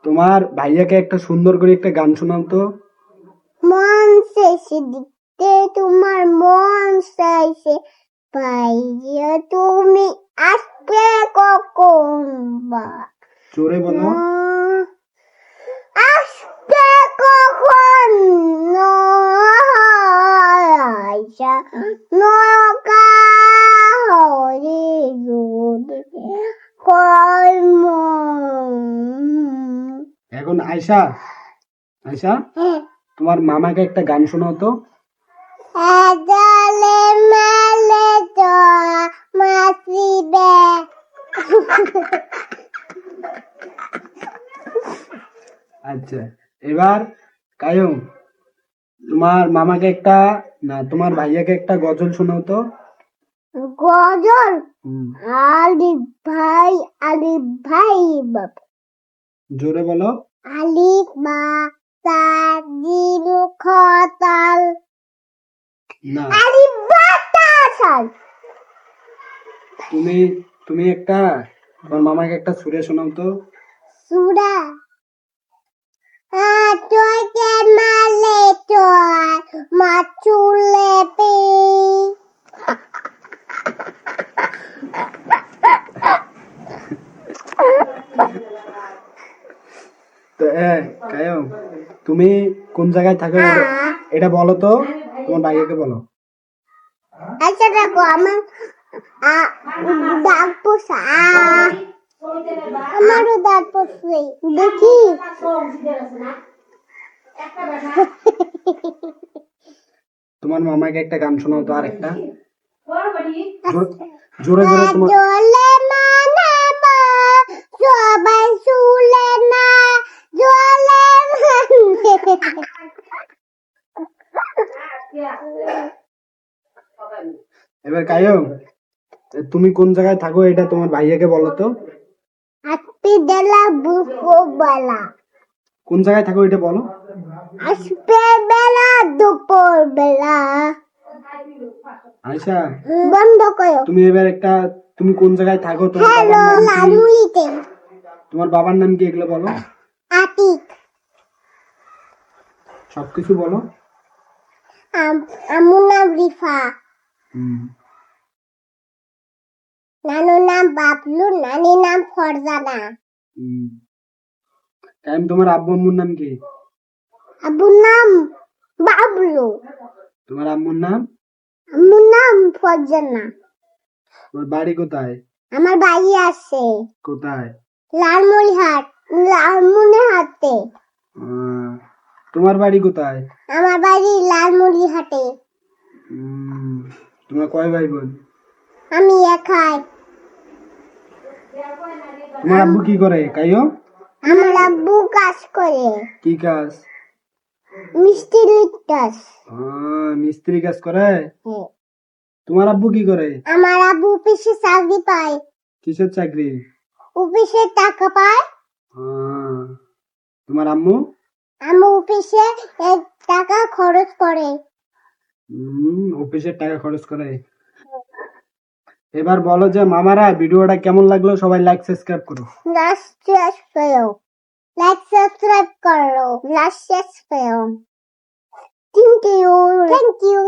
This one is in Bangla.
তোমার ভাইয়াকে একটা সুন্দর করে একটা গান শোনাও তো। মন চাইছে দেখতে তোমার মন চাইছে ভাইয়া তুমি আসবে কখন বা জোরে বলো। আসবে কখন আইসা নৌকা হরে রোদে কর্ম এখন আয়শা, আয়শা তোমার মামাকে একটা গান শোনাও তো। আদালে মেলে তো মাসিবে আচ্ছা, এবার কায়ুম তোমার মামাকে একটা না তোমার ভাইয়াকে একটা গজল শোনাও তো। গজল হুম, আলিফ ভাই বাপ জোরে বলো। আলিফ বা তাজিম খতাল না আলিফ বা তাসাল তুমি তুমি একটা তোমার মামাকে একটা সুরে শোনাও তো। সুরা তোকে মালে তোর মাচুলে পে তো কায়ুম তুমি কোন জায়গায় থাকো এটা বলো তো, তোমার ভাইয়াকে বলো। আচ্ছা দেখো আমার দাগ পোষা আমারও দাগ পোষে দেখি তোমার মামাকে একটা গান শোনাও তো, আরেকটা জোরে জোরে তোমার। জলে মানে সবাই শুলে না জলে এবার কায়ুম তুমি কোন জায়গায় থাকো এটা তোমার ভাইয়াকে বলো তো। হাতি দেলা বুকো বেলা কোন জায়গায় থাকো এটা বলো। আসবে বেলা দুপুর বেলা আয়শা বন্ধ করো তুমি এবার একটা তুমি কোন জায়গায় থাকো, তোমার হ্যালো বাবার নাম কি? লালুলিতে তোমার বাবার নাম কি এগুলো বলো, আতিক সবকিছু বলো। আমার নাম রিফা হুম, নানুর নাম বাবলু নানির নাম ফরজানা হুম। কায়ুম তোমার আব্বু আম্মুর নাম কি? আব্বুর নাম বাবলু তোমার আম্মুর নাম? আম্মুর নাম ফরজানা তোমার বাড়ি কোথায়? আমার বাড়ি আছে কোথায়? লালমনিরহাটে তোমার বাড়ি কোথায়? আমার বাড়ি লালমনিরহাটে তোমার কয় ভাই বোন? আমি একাই তোমার আব্বু কি করে কায়ুম? আমার আব্বু কাজ করে কি কাজ? মিস্ত্রির কাজ মিস্ত্রি কাজ করে। তোমার আব্বু কি করে? আমার আব্বু অফিসে চাকরি পায় কিসের চাকরি? অফিসে টাকা পায় তোমার আম্মু? আমার অফিসে টাকা খরচ করে অফিসের টাকা খরচ করে। এবার বলো যে মামারা ভিডিওটা কেমন লাগলো, সবাই লাইক সাবস্ক্রাইব করো। লাইক সাবস্ক্রাইব করো লাস্ট শেষ করো থ্যাংক ইউ